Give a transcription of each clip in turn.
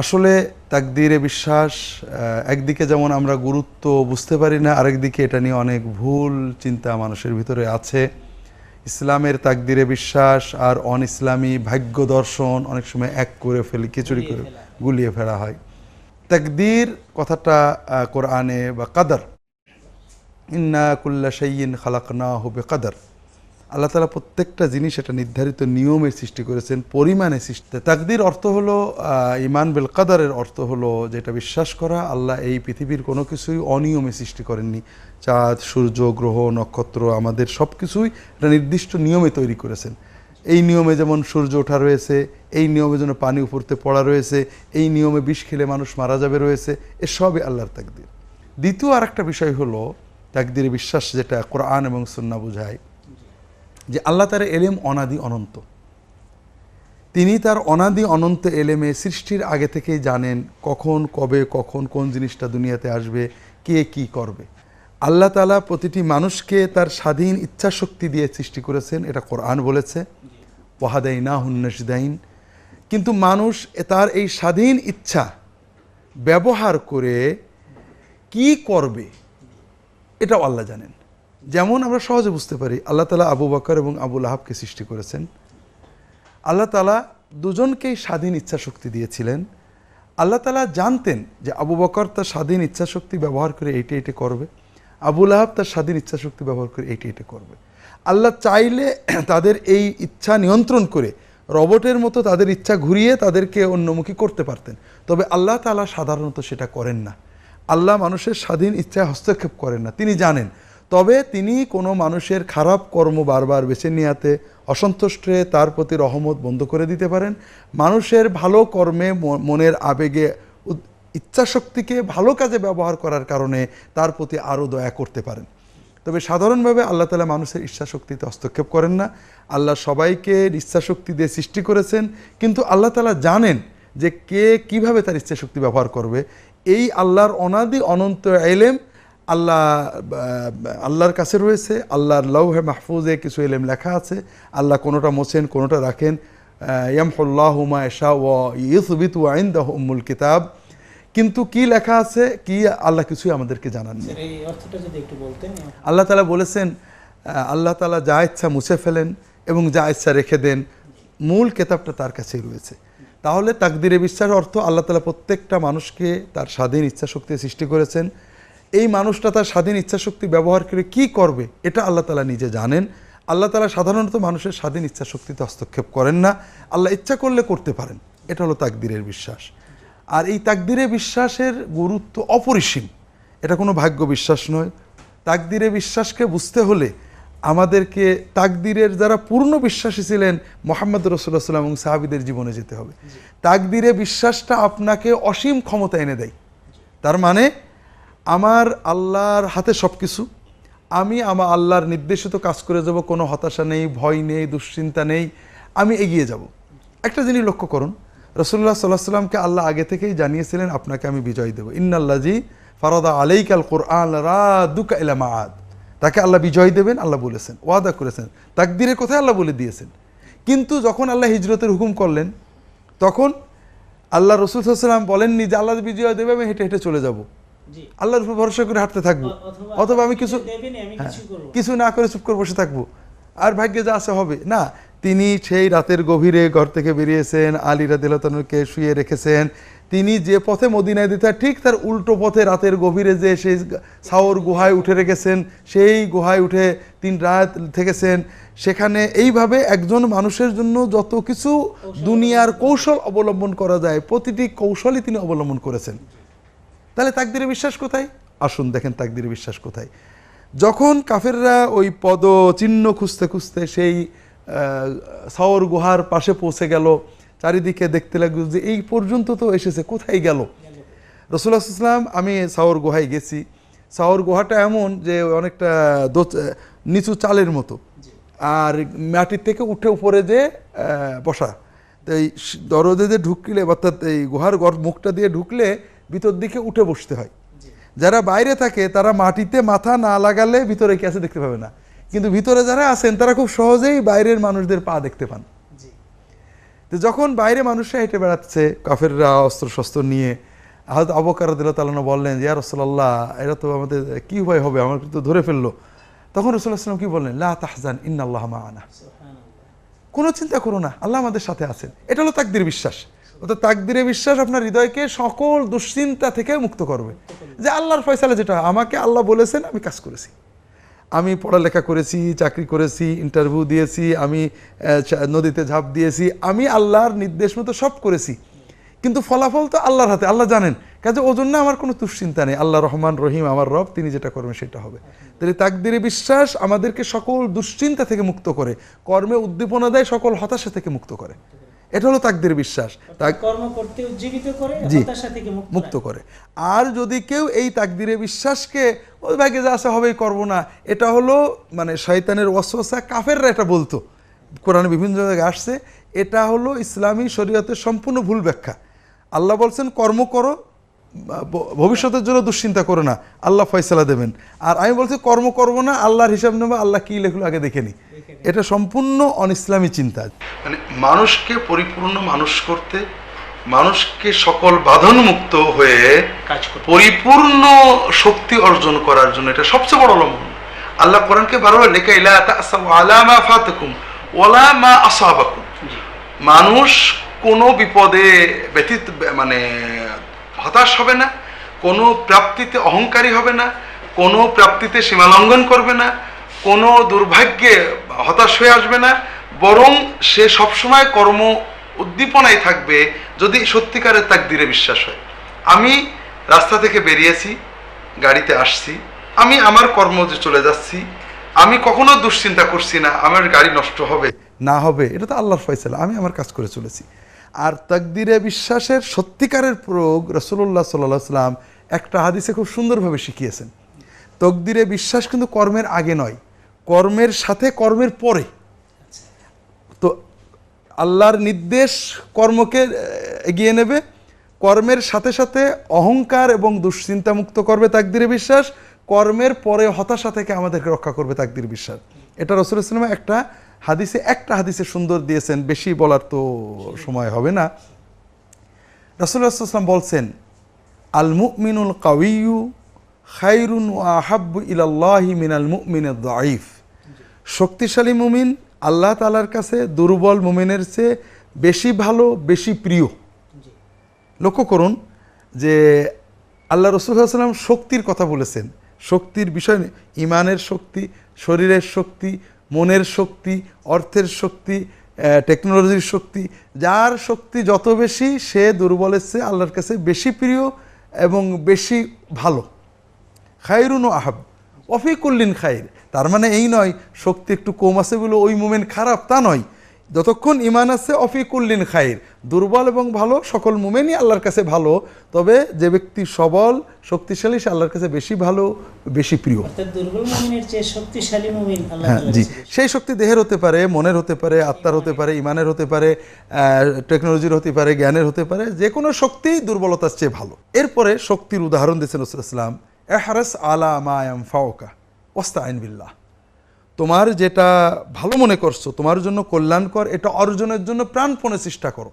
আসলে তাকদীরে বিশ্বাস একদিকে যেমন আমরা গুরুত্ব বুঝতে পারি না, আরেকদিকে এটা নিয়ে অনেক ভুল চিন্তা মানুষের ভিতরে আছে। ইসলামের তাকদীরে বিশ্বাস আর অন ইসলামী ভাগ্য দর্শন অনেক সময় এক করে ফেলি, খিচুড়ি করে গুলিয়ে ফেলা হয়। তাকদীর কথাটা কোরআনে বা কাদার, ইন্না কুল্লা শাইইন খালাকনাহু বিকাদার, আল্লাহ তাআলা প্রত্যেকটা জিনিস এটা নির্ধারিত নিয়মের সৃষ্টি করেছেন, পরিমাণে সৃষ্টি। তাকদীর অর্থ হলো ইমান বিল কাদারের অর্থ হলো যেটা বিশ্বাস করা আল্লাহ এই পৃথিবীর কোনো কিছুই অনিয়মে সৃষ্টি করেননি। চাঁদ, সূর্য, গ্রহ, নক্ষত্র, আমাদের সব কিছুই একটা নির্দিষ্ট নিয়মে তৈরি করেছেন। এই নিয়মে যেমন সূর্য ওঠা রয়েছে, এই নিয়মে যেন পানি উপরতে পড়া রয়েছে, এই নিয়মে বিষ খেলে মানুষ মারা যাবে রয়েছে, এসবই আল্লাহর তাকদীর। দ্বিতীয় আর একটা বিষয় হলো তাকদীরে বিশ্বাস যেটা কোরআন এবং সুন্নাহ বোঝায়, যে আল্লাহ তার এলেম অনাদি অনন্ত। তিনি তার অনাদি অনন্ত এলেমে সৃষ্টির আগে থেকেই জানেন কখন, কবে, কখন কোন জিনিসটা দুনিয়াতে আসবে, কে কি করবে। আল্লাহ তাআলা প্রতিটি মানুষকে তার স্বাধীন ইচ্ছা শক্তি দিয়ে সৃষ্টি করেছেন, এটা কোরআন বলেছে, ওয়াহাদাইনাহুন নাজদাইন। কিন্তু মানুষ তার এই স্বাধীন ইচ্ছা ব্যবহার করে কি করবে এটাও আল্লাহ জানেন। যেমন আমরা সহজে বুঝতে পারি, আল্লাহ তাআলা আবু বকর এবং আবু লাহাবকে সৃষ্টি করেছেন। আল্লাহ তাআলা দুজনকেই স্বাধীন ইচ্ছা শক্তি দিয়েছিলেন। আল্লাহ তাআলা জানতেন যে আবু বকর তার স্বাধীন ইচ্ছা শক্তি ব্যবহার করে এইটা এইটা করবে, আবু লাহাব তার স্বাধীন ইচ্ছা শক্তি ব্যবহার করে এইটা এইটা করবে। আল্লাহ চাইলে তাদের এই ইচ্ছা নিয়ন্ত্রণ করে রবটের মতো তাদের ইচ্ছা ঘুরিয়ে তাদেরকে অন্যমুখী করতে পারতেন। তবে আল্লাহ তাআলা সাধারণত সেটা করেন না। আল্লাহ মানুষের স্বাধীন ইচ্ছায় হস্তক্ষেপ করেন না, তিনি জানেন। তবে তিনি কোনো মানুষের খারাপ কর্ম বারবার বেছে নেওয়াতে অসন্তুষ্ট হয়ে তার প্রতি রহমত বন্ধ করে দিতে পারেন। মানুষের ভালো কর্মে মনের আবেগে ইচ্ছাশক্তিকে ভালো কাজে ব্যবহার করার কারণে তার প্রতি আরও দয়া করতে পারেন। তবে সাধারণভাবে আল্লাহ তাআলা মানুষের ইচ্ছাশক্তিতে হস্তক্ষেপ করেন না। আল্লাহ সবাইকে ইচ্ছাশক্তি দিয়ে সৃষ্টি করেছেন, কিন্তু আল্লাহ তাআলা জানেন যে কে কিভাবে তার ইচ্ছাশক্তি ব্যবহার করবে। এই আল্লাহর অনাদি অনন্ত ইলম আল্লাহর কাছে রয়েছে। আল্লাহর লাউহে মাহফুজে কিছু ইলম লেখা আছে, আল্লাহ কোনোটা মোছেন কোনোটা রাখেন। ইয়ামহুল্লাহু মা ইয়াশা ওয়া ইউসবিতু ওয়া ইনদাহু উম্মুল কিতাব। কিন্তু কি লেখা আছে কি আল্লাহ কিছুই আমাদেরকে জানাননি। এই অর্থটা যদি একটু বলতেন। আল্লাহ তাআলা বলেছেন, আল্লাহ তাআলা যা ইচ্ছা মুছে ফেলেন এবং যা ইচ্ছা রেখে দেন, মূল কিতাবটা তার কাছেই রয়েছে। তাহলে তাকদিরে বিশ্বাস অর্থ আল্লাহ তাআলা প্রত্যেকটা মানুষকে তার স্বাধীন ইচ্ছা শক্তি সৃষ্টি করেছেন। এই মানুষটা তার স্বাধীন ইচ্ছাশক্তি ব্যবহার করে কি করবে এটা আল্লাহ তাআলা নিজে জানেন। আল্লাহ তাআলা সাধারণত মানুষের স্বাধীন ইচ্ছাশক্তিতে হস্তক্ষেপ করেন না, আল্লাহ ইচ্ছা করলে করতে পারেন। এটা হলো তাকদিরের বিশ্বাস। আর এই তাকদিরে বিশ্বাসের গুরুত্ব অপরিসীম, এটা কোনো ভাগ্য বিশ্বাস নয়। তাকদিরে বিশ্বাসকে বুঝতে হলে আমাদেরকে তাকদিরের যারা পূর্ণ বিশ্বাসী ছিলেন মুহাম্মদ রাসূলুল্লাহ সাল্লাল্লাহু আলাইহি ওয়াসাল্লাম এবং সাহাবীদের জীবনে যেতে হবে। তাকদিরে বিশ্বাসটা আপনাকে অসীম ক্ষমতা এনে দেয়। তার মানে আমার আল্লাহর হাতে সব কিছু, আমি আমার আল্লাহর নির্দেশিত কাজ করে যাব, কোনো হতাশা নেই, ভয় নেই, দুশ্চিন্তা নেই, আমি এগিয়ে যাব। একটা জিনিস লক্ষ্য করুন, রাসূলুল্লাহ সাল্লাল্লাহু আলাইহি ওয়াসাল্লামকে আল্লাহ আগে থেকেই জানিয়েছিলেন আপনাকে আমি বিজয় দেব। ইন্নাল্লাযী ফারাদা আলাইকাল কুরআন রাদুকা ইলা মাআদ, তাকে আল্লাহ বিজয় দেবেন আল্লাহ বলেছেন, ওয়াদা করেছেন। তাকদীরের কথা আল্লাহ বলে দিয়েছেন। কিন্তু যখন আল্লাহ হিজরতের হুকুম করলেন তখন আল্লাহ রাসূল সাল্লাল্লাহু আলাইহি ওয়াসাল্লাম বলেননি যে আল্লাহ বিজয় দেবে আমি হেঁটে হেঁটে চলে যাব, আল্লাহর উপর ভরসা করে হাঁটতে থাকবো, অথবা আমি কিছু না করে চুপ করে বসে থাকবো আর ভাগ্যে যা আছে হবে না। তিনি সেই রাতের গভীরে ঘর থেকে বেরিয়েছেন, আলী রাদিয়াল্লাহু তাআলাকে শুয়ে রেখেছেন। তিনি যে পথে মদিনায় দিতে ঠিক তার উল্টো পথে রাতের গভীরে যে সেই সাওর গুহায় উঠে রেখেছেন, সেই গুহায় উঠে 3 রাত থেকেছেন সেখানে। এইভাবে একজন মানুষের জন্য যত কিছু দুনিয়ার কৌশল অবলম্বন করা যায় প্রতিটি কৌশলই তিনি অবলম্বন করেছেন। তাহলে তাকদিরে বিশ্বাস কোথায়? আসুন দেখেন তাকদিরে বিশ্বাস কোথায়। যখন কাফেররা ওই পদ চিহ্ন খুঁজতে খুঁজতে সেই সাওর গুহার পাশে পৌঁছে গেল, চারিদিকে দেখতে লাগলো যে এই পর্যন্ত তো এসেছে, কোথায় গেল? রাসূলুল্লাহ সাল্লাল্লাহু আলাইহি ওয়াসাল্লাম, আমি সাওর গুহায় গেছি। সাওর গুহাটা এমন যে অনেকটা নিচু চালের মতো, আর মাটির থেকে উঠে উপরে যে বসা। তো এই দরজা দিয়ে ঢুকলে অর্থাৎ এই গুহার মুখটা দিয়ে ঢুকলে ভিতর দিকে উঠে বসতে হয়। যারা বাইরে থাকে তারা মাটিতে মাথা না লাগালে ভিতরে কি আছে দেখতে পাবে না, কিন্তু ভিতরে যারা আছেন তারা খুব সহজেই বাইরের মানুষদের পা দেখতে পান। তো যখন বাইরে মানুষরা হেঁটে বেড়াচ্ছে কাফেররা অস্ত্র শস্ত্র নিয়ে, হয়তো আবু বকর রাদিয়াল্লাহু তাআলা আনহু বললেন যে ইয়া রাসূলুল্লাহ, এরা তো আমাদের কি উপায় হবে, আমার তো ধরে ফেললো। তখন রাসূলুল্লাহ সাল্লাল্লাহু আলাইহি ওয়াসাল্লাম কি বললেন, লা তাহজান ইন্নাল্লাহা মা'ানা, কোনো চিন্তা করো না, আল্লাহ আমাদের সাথে আছেন। এটা হলো তাকদীর বিশ্বাস। অর্থাৎ তাকদীরে বিশ্বাস আপনার হৃদয়কে সকল দুশ্চিন্তা থেকে মুক্ত করবে, যে আল্লাহর ফয়সালা যেটা, আমাকে আল্লাহ বলেছেন, আমি কাজ করেছি, আমি পড়ালেখা করেছি, চাকরি করেছি, ইন্টারভিউ দিয়েছি, আমি নদীতে ঝাঁপ দিয়েছি, আমি আল্লাহর নির্দেশ মতো সব করেছি, কিন্তু ফলাফল তো আল্লাহর হাতে, আল্লাহ জানেন। কাজে ওই জন্য আমার কোনো দুশ্চিন্তা নেই, আল্লাহ রহমান রহিম আমার রব, তিনি যেটা করবেন সেটা হবে। তাহলে তাকদীরে বিশ্বাস আমাদেরকে সকল দুশ্চিন্তা থেকে মুক্ত করে, কর্মে উদ্দীপনা দেয়, সকল হতাশা থেকে মুক্ত করে। এটা হলো তাকদীর বিশ্বাস, কর্ম করতে উজ্জীবিত করে, হতাশা থেকে মুক্ত করে। আর যদি কেউ এই তাকদীরে বিশ্বাসকে ওই ভাগে যা আছে হবেই করব না, এটা হলো মানে শয়তানের ওয়াসওয়াসা, কাফেররা এটা বলতো, কোরআনে বিভিন্ন জায়গায় আসছে, এটা হলো ইসলামী শরীয়তের সম্পূর্ণ ভুল ব্যাখ্যা। আল্লাহ বলছেন কর্ম করো, ভবিষ্যতের জন্য দুশ্চিন্তা করো না, আল্লাহ ফয়সালা দেবেন। আর আমি বলছি কর্ম করব না, আল্লাহর হিসাব নেবো, আল্লাহ কি লেখলো আগে দেখে নি। এটা সম্পূর্ণ অনইসলামী চিন্তা। মানে মানুষকে পরিপূর্ণ মানুষ করতে, মানুষকে সকল বাঁধনমুক্ত হয়ে পরিপূর্ণ শক্তি অর্জন করার জন্য এটা সবচেয়ে বড় লম্বন। আল্লাহ কোরআনকে বারবার লেখা, ইলা তাসাউ আলা মা ফাতাকুম ওয়ালা মা আসাবাকুম, মানুষ কোনো বিপদে ব্যথিত মানে হতাশ হবে না, কোনো প্রাপ্তিতে অহংকারী হবে না, কোনো প্রাপ্তিতে সীমালঙ্ঘন করবে না, কোনো দুর্ভাগ্যে হতাশ হয়ে আসবে না, বরং সে সবসময় কর্ম উদ্দীপনায় থাকবে যদি সত্যিকারের তাকদীরে বিশ্বাস হয়। আমি রাস্তা থেকে বেরিয়েছি, গাড়িতে আসছি, আমি আমার কর্ম যে চলে যাচ্ছি, আমি কখনো দুশ্চিন্তা করছি না আমার গাড়ি নষ্ট হবে না হবে, এটা তো আল্লাহর ফয়সালা, আমি আমার কাজ করে চলেছি। আর তাকদীরে বিশ্বাসের সত্যিকারের প্রয়োগ রাসূলুল্লাহ সাল্লাল্লাহু আলাইহি ওয়াসাল্লাম একটা হাদিসে খুব সুন্দরভাবে শিখিয়েছেন। তাকদীরে বিশ্বাস কিন্তু কর্মের আগে নয়, কর্মের সাথে, কর্মের পরে। তো আল্লাহর নির্দেশ কর্মকে এগিয়ে নেবে, কর্মের সাথে সাথে অহংকার এবং দুশ্চিন্তা মুক্ত করবে তাকদীরে বিশ্বাস, কর্মের পরে হতাশা থেকে আমাদেরকে রক্ষা করবে তাকদীর বিশ্বাস। এটা রাসূলুল্লাহ সাল্লাল্লাহু আলাইহি ওয়াসাল্লাম একটা হাদিসে সুন্দর দিয়েছেন, বেশি বলার তো সময় হবে না। রাসূলুল্লাহ সাল্লাল্লাহু আলাইহি ওয়াসাল্লাম বলছেন, আল মুমিনুল কাওয়িয়্যু খায়রুন ওয়া আহাব্বু ইলাল্লাহি মিনাল মুমিনিদ দাঈফ, শক্তিশালী মুমিন আল্লাহ তাআলার কাছে দুর্বল মুমিনের চেয়ে বেশি ভালো, বেশি প্রিয়। লক্ষ্য করুন যে আল্লাহ রাসূল সাল্লাল্লাহু আলাইহি ওয়াসাল্লাম শক্তির কথা বলেছেন, শক্তির বিষয় ইমানের শক্তি, শরীরের শক্তি, মনের শক্তি, অর্থের শক্তি, টেকনোলজির শক্তি, যার শক্তি যত বেশি সে দুর্বলের চেয়ে আল্লাহর কাছে বেশি প্রিয় এবং বেশি ভালো। খায়রুন ও আহাব ওয়াফি কুল্লিন খায়র, তার মানে এই নয় শক্তি একটু কম আছে বলে ওই মোমেন খারাপ, তা নয়। যতক্ষণ ইমান আছে অফি কুল্লিন খায়র, দুর্বল এবং ভালো সকল মোমেনই আল্লাহর কাছে ভালো, তবে যে ব্যক্তি সবল শক্তিশালী সে আল্লাহর কাছে বেশি ভালো, বেশি প্রিয়। দুর্বল মুমিনের চেয়ে শক্তিশালী মুমিন আল্লাহ হ্যাঁ জি, সেই শক্তি দেহের হতে পারে, মনের হতে পারে, আত্মার হতে পারে, ইমানের হতে পারে, টেকনোলজির হতে পারে, জ্ঞানের হতে পারে, যে কোনো শক্তি দুর্বলতার চেয়ে ভালো। এরপরে শক্তির উদাহরণ দিয়েছেন রাসূলুল্লাহ সাল্লাল্লাহু আলাইহি ওয়াসাল্লাম, ইহরাস আলা মা ইয়ানফাউকা ওয়াস্তাইন বিল্লাহ, তোমার যেটা ভালো মনে করছো তোমার জন্য কল্যাণকর, এটা অর্জনের জন্য প্রাণপণে চেষ্টা করো,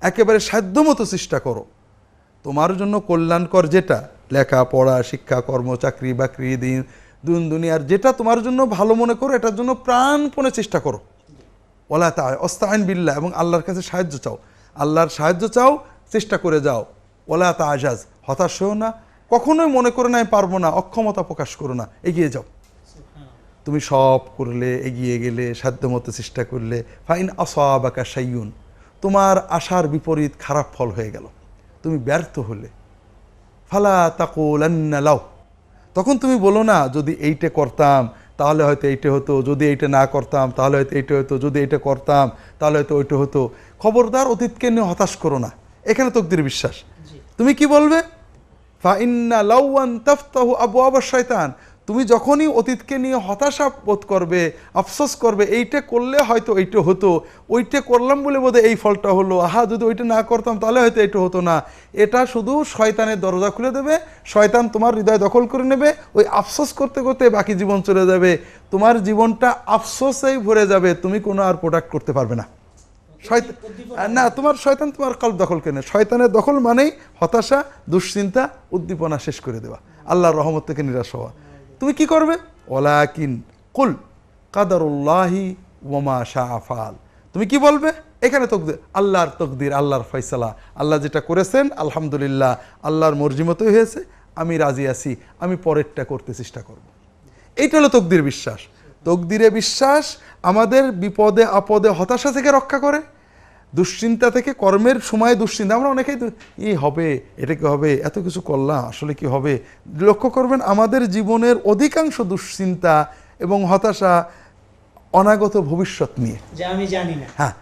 একেবারে সাধ্যমতো চেষ্টা করো। তোমার জন্য কল্যাণকর যেটা, লেখা পড়া, শিক্ষা, কর্ম, চাকরি বাকরি, দিন দুনিয়ার যেটা তোমার জন্য ভালো মনে করো, এটার জন্য প্রাণপণে চেষ্টা করো। ওয়ালা ওয়াস্তাইন বিল্লাহ, এবং আল্লাহর কাছে সাহায্য চাও, আল্লাহর সাহায্য চাও, চেষ্টা করে যাও। ওয়ালা তাআজাজ, হতাশ হও না, কখনোই মনে করে না আমি পারবো না, অক্ষমতা প্রকাশ করো না, এগিয়ে যাও। তুমি সব করলে, এগিয়ে গেলে, সাধ্যমতো চেষ্টা করলে, ফাইন আসাবাকা শাইউন, তোমার আশার বিপরীত খারাপ ফল হয়ে গেল, তুমি ব্যর্থ হলে, ফালা তাকুলান্না লাউ, তখন তুমি বলো না যদি এইটা করতাম তাহলে হয়তো এইটা হতো, যদি এইটা না করতাম তাহলে হয়তো এইটা হতো, যদি এইটা করতাম তাহলে হয়তো ওইটা হতো। খবরদার অতীতকে নিয়ে হতাশ করো না, এখানে তাকদীর বিশ্বাস। তুমি কি বলবে, ফাইন্না লাওয়ান তাফতাহু আবওয়াবাশ শায়তান, তুমি যখনই অতীতকে নিয়ে হতাশা বোধ করবে, আফসোস করবে, এইটা করলে হয়তো এইটা হতো, ওইটা করলাম বলে বোধহয় এই ফলটা হলো, আহা যদি ওইটা না করতাম তাহলে হয়তো এইটা হতো না, এটা শুধু শয়তানের দরজা খুলে দেবে, শয়তান তোমার হৃদয় দখল করে নেবে, ওই আফসোস করতে করতে বাকি জীবন চলে যাবে, তোমার জীবনটা আফসোসেই ভরে যাবে, তুমি কোনো আর প্রোডাক্ট করতে পারবে না। না, তোমার শয়তান তোমার কল্প দখল কেনে। শয়তানের দখল মানেই হতাশা, দুশ্চিন্তা, উদ্দীপনা শেষ করে দেওয়া, আল্লাহর রহমত থেকে নিরাশ হওয়া। তুমি কি করবে? ওয়ালাকিন কুল কাদারুল্লাহি ওয়া মা শাআ ফাআল। তুমি কি বলবে? এখানে তকদির, আল্লাহর তকদির, আল্লাহর ফয়সালা, আল্লাহ যেটা করেছেন আলহামদুলিল্লাহ, আল্লাহর মর্জি মতোই হয়েছে, আমি রাজি আছি, আমি পরেরটা করতে চেষ্টা করব। এইটা হলো তকদির বিশ্বাস। তকদিরে বিশ্বাস আমাদের বিপদে আপদে হতাশা থেকে রক্ষা করে, দুশ্চিন্তা থেকে, কর্মের সময় দুশ্চিন্তা। আমরা অনেকেই হবে, এটা কি হবে, এত কিছু করলাম, আসলে কি হবে। লক্ষ্য করবেন আমাদের জীবনের অধিকাংশ দুশ্চিন্তা এবং হতাশা অনাগত ভবিষ্যৎ নিয়ে, যে আমি জানি না। হ্যাঁ,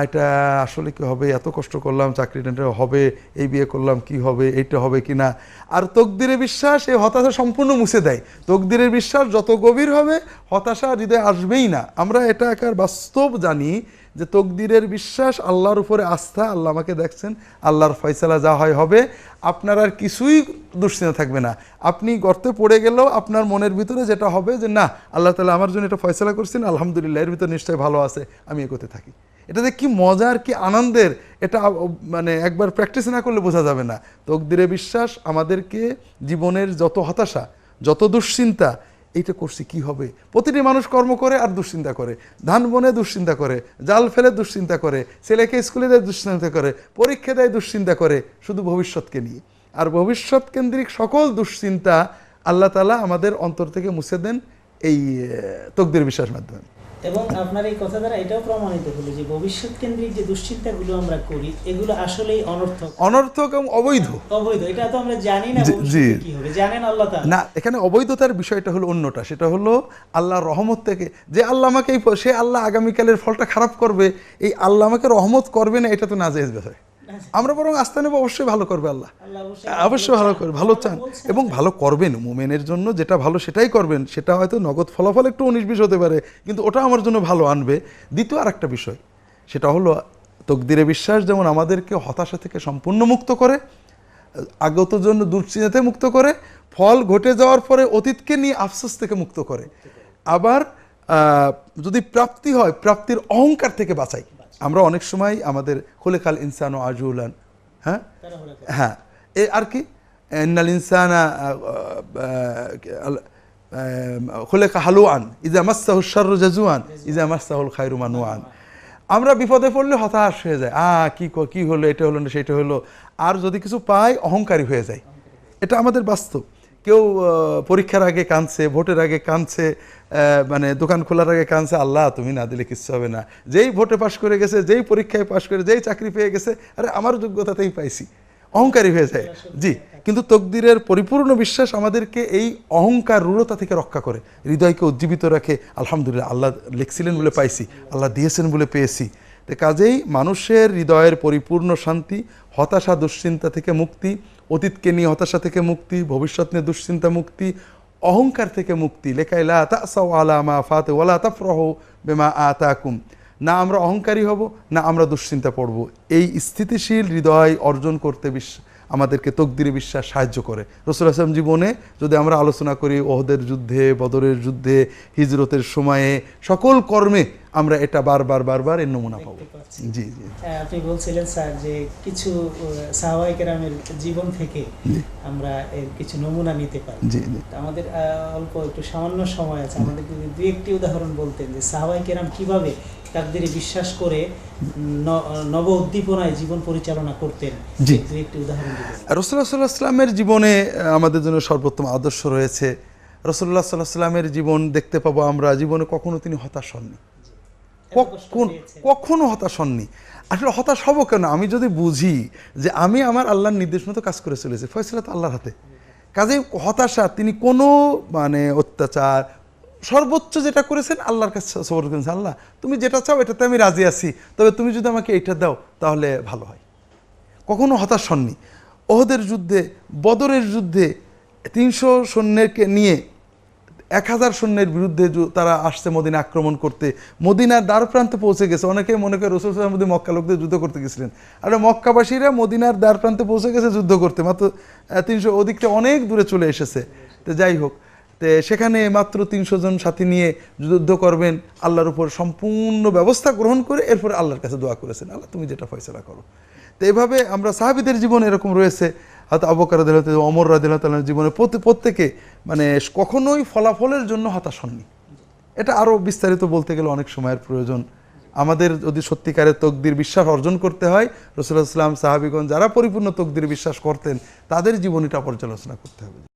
এটা আসলে কি হবে, এত কষ্ট করলাম, চাকরিটা হবে, এই বিয়ে করলাম, কি হবে, এইটা হবে কি না। আর তকদিরে বিশ্বাস এই হতাশা সম্পূর্ণ মুছে দেয়। তকদিরের বিশ্বাস যত গভীর হবে, হতাশা হৃদয়ে আসবেই না। আমরা এটা একার বাস্তব জানি যে তকদিরের বিশ্বাস, আল্লাহর উপরে আস্থা, আল্লাহ আমাকে দেখছেন, আল্লাহর ফয়সালা যা হয় হবে, আপনার আর কিছুই দুশ্চিন্তা থাকবে না। আপনি গর্তে পড়ে গেলেও আপনার মনের ভিতরে যেটা হবে যে না, আল্লাহ তাআলা আমার জন্য এটা ফয়সালা করছেন, আলহামদুলিল্লাহ, এর ভিতরে নিশ্চয়ই ভালো আছে, আমি এগোতে থাকি। এটাতে কি মজার, কি আনন্দের, এটা মানে একবার প্র্যাকটিস না করলে বোঝা যাবে না। তকদিরে বিশ্বাস আমাদেরকে জীবনের যত হতাশা, যত দুশ্চিন্তা, এইটা করছি কি হবে। প্রতিটি মানুষ কর্ম করে আর দুশ্চিন্তা করে, ধান বনে দুশ্চিন্তা করে, জাল ফেলে দুশ্চিন্তা করে, ছেলেকে স্কুলে দেয় দুশ্চিন্তা করে, পরীক্ষা দেয় দুশ্চিন্তা করে, শুধু ভবিষ্যৎকে নিয়ে। আর ভবিষ্যৎ কেন্দ্রিক সকল দুশ্চিন্তা আল্লাহ তাআলা আমাদের অন্তর থেকে মুছে দেন এই তকদির বিশ্বাসের মাধ্যমে। এবং আপনার এই কথা দ্বারা এটাও প্রমাণিত হলো যে ভবিষ্যৎ কেন্দ্রিক যে দুশ্চিন্তাগুলো আমরা করি, এগুলো আসলেই অনর্থক এবং অবৈধ। এটা তো আমরা জানি না ভবিষ্যতে কি হবে, জানেন আল্লাহ তাআলা। না, এখানে অবৈধতার বিষয়টা হলো অন্যটা। সেটা হলো আল্লাহর রহমত থেকে, যে আল্লাহ আমাকে সে আল্লাহ আগামীকালের ফলটা খারাপ করবে, এই আল্লাহ আমাকে রহমত করবে না, এটা তো নাজায়েজ বিষয়। আমরা বরং আস্থা নেব, অবশ্যই ভালো করবে আল্লাহ, অবশ্যই ভালো করবে, ভালো চান এবং ভালো করবেন। মুমিনের জন্য যেটা ভালো সেটাই করবেন। সেটা হয়তো নগদ ফলাফল একটু 19-20 হতে পারে, কিন্তু ওটা আমার জন্য ভালো আনবে। দ্বিতীয় আর একটা বিষয়, সেটা হলো তকদিরে বিশ্বাস যেমন আমাদেরকে হতাশা থেকে সম্পূর্ণ মুক্ত করে, আগত জন্য দুশ্চিন্তা মুক্ত করে, ফল ঘটে যাওয়ার পরে অতীতকে নিয়ে আফসোস থেকে মুক্ত করে, আবার যদি প্রাপ্তি হয় প্রাপ্তির অহংকার থেকে বাঁচাই। আমরা অনেক সময় আমাদের খুলিকাল ইনসানু আজুলান, হ্যাঁ, আর কি ইন্নাল ইনসানা খুলিকা হালুআন ইযা মাসসাহু শাররু জাজুআন ইযা মাসসাহুল খায়রু মানুআন। আমরা বিপদে পড়লে হতাশ হয়ে যায়, কি হলো, এটা হলো না, সেটা হলো। আর যদি কিছু পাই অহংকারী হয়ে যায়। এটা আমাদের বাস্তব। কেউ পরীক্ষার আগে কাঁদছে, ভোটের আগে কাঁদছে, মানে দোকান খোলার আগে কাঁদছে, আল্লাহ তুমি না দিলে কিচ্ছু হবে না। যেই ভোটে পাশ করে গেছে, যেই পরীক্ষায় পাশ করে, যেই চাকরি পেয়ে গেছে, আরে আমার যোগ্যতাতেই পাইছি, অহংকারী হয়ে যায়। জি, কিন্তু তকদিরের পরিপূর্ণ বিশ্বাস আমাদেরকে এই অহংকার রূঢ়তা থেকে রক্ষা করে, হৃদয়কে উজ্জীবিত রাখে। আলহামদুলিল্লাহ, আল্লাহ লিখছিলেন বলে পাইছি, আল্লাহ দিয়েছেন বলে পেয়েছি। তো কাজেই মানুষের হৃদয়ের পরিপূর্ণ শান্তি, হতাশা দুশ্চিন্তা থেকে মুক্তি, অতীতকে নিয়ে হতাশা থেকে মুক্তি, ভবিষ্যৎ নিয়ে দুশ্চিন্তা মুক্তি, অহংকার থেকে মুক্তি। লেখাই লা তাসাউ আলা মা ফাতে ওয়ালা তাফরাহু বিমা আতাকুম। না আমরা অহংকারী হব, না আমরা দুশ্চিন্তা পড়ব। এই স্থিতিশীল হৃদয় অর্জন করতে আমাদেরকে তকদিরে বিশ্বাস সাহায্য করে। রাসূলুল্লাহ সাল্লাল্লাহু আলাইহি ওয়াসাল্লাম জীবনে যদি আমরা আলোচনা করি, ওহদের যুদ্ধে, বদরের যুদ্ধে, হিজরতের সময়ে, সকল কর্মে আমরা এটা বারবার এর নমুনা পাবো। জি জি, আপনি বলছিলেন স্যার যে কিছু সাহাবায়ে কেরামের জীবন থেকে আমরা এর কিছু নমুনা নিতে পারি। জি জি, আমাদের অল্প একটু সামান্য সময় আছে, আমাদের যদি দুই একটি উদাহরণ বলতেন যে সাহাবায়ে কেরাম কিভাবে তাকদীরে বিশ্বাস করে নব উদ্দীপনায় জীবন পরিচালনা করতেন, দুই একটি উদাহরণ দিবেন। রাসূলুল্লাহ সাল্লাল্লাহু আলাইহি ওয়াসাল্লামের জীবনে আমাদের জন্য সর্বোত্তম আদর্শ রয়েছে। রাসূলুল্লাহ সাল্লাল্লাহু আলাইহি ওয়াসাল্লামের জীবন দেখতে পাবো আমরা, জীবনে কখনো তিনি হতাশ হননি, কখনো হতাশ হননি। আসলে হতাশ হব কেন? আমি যদি বুঝি যে আমি আমার আল্লাহর নির্দেশ মতো কাজ করে চলেছি, ফয়সালা তো আল্লাহর হাতে। কাজে হতাশা, তিনি কোনো মানে অত্যাচার, সর্বোচ্চ যেটা করেছেন আল্লাহর কাছে সবর করেছেন, আল্লাহ তুমি যেটা চাও এটাতে আমি রাজি আছি, তবে তুমি যদি আমাকে এইটা দাও তাহলে ভালো হয়। কখনো হতাশ হননি। ওহদের যুদ্ধে, বদরের যুদ্ধে 300 সৈন্যকে নিয়ে 1000 সৈন্যের বিরুদ্ধে তারা আসছে মদিনা আক্রমণ করতে, মদিনার দ্বার প্রান্তে পৌঁছে গেছে। অনেকে মনে করে রাসূল সাল্লাল্লাহু আলাইহি ওয়াসাল্লাম মক্কা লোকদের যুদ্ধ করতে গেছিলেন, আর মক্কাবাসীরা মদিনার দ্বার প্রান্তে পৌঁছে গেছে যুদ্ধ করতে, মাত্র 300, ওদিকটা অনেক দূরে চলে এসেছে। তো যাই হোক, তো সেখানে মাত্র 300 জন সাথী নিয়ে যুদ্ধ করবেন, আল্লাহর উপর সম্পূর্ণ ব্যবস্থা গ্রহণ করে এরপরে আল্লাহর কাছে দোয়া করেছেন, আল্লাহ তুমি যেটা ফয়সালা করো। তো এইভাবে আমরা সাহাবীদের জীবনে এরকম রয়েছে, হয়তো আবু বকর রাদিয়াল্লাহু তাআলা, ওমর রাদিয়াল্লাহু তাআলার জীবনে প্রত্যেকে মানে কখনোই ফলাফলের জন্য হতাশ হননি। এটা আরও বিস্তারিত বলতে গেলে অনেক সময়ের প্রয়োজন। আমাদের যদি সত্যিকারের তকদির বিশ্বাস অর্জন করতে হয়, রাসূলুল্লাহ সাল্লাল্লাহু আলাইহি ওয়াসাল্লাম, সাহাবীগণ যারা পরিপূর্ণ তকদির বিশ্বাস করতেন তাদের জীবনীটা পর্যালোচনা করতে হবে।